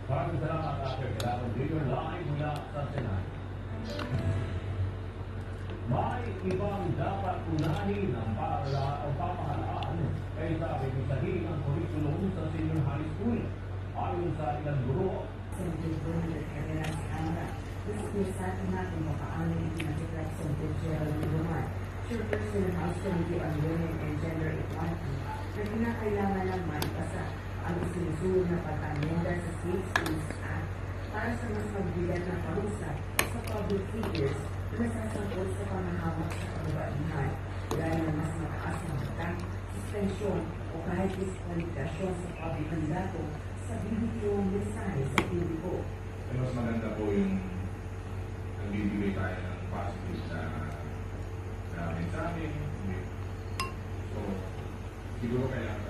Maraming salamat, Dr. Kailangan dito live mula sa Senado. May ibang dapat unahin ang pamahalaan kaysa bibisahin ang kurikulum sa senior high school. Ayon sa ilang guro, Senator Bernadette Carreras Camara, diskusyahan natin kung paano itinatitrak Senator Gerald Romar, Chairperson ng House Committee on Women and Gender Equality, na kinakailangan lang maipasa ang isinusulong na pag-amenda sa State Schools Act para sa mas magbigat na parusa sa public figures na sasangkot sa pamahawak sa kababaihan, gaya ng mas mataas na hutang, suspensyon o kahit diskwalifikasyon sa public mandato sa bibigyan mensahe sa publiko. Mas maganda po yung nagbibigay tayo ng positive na mensahe. So, siguro kailangan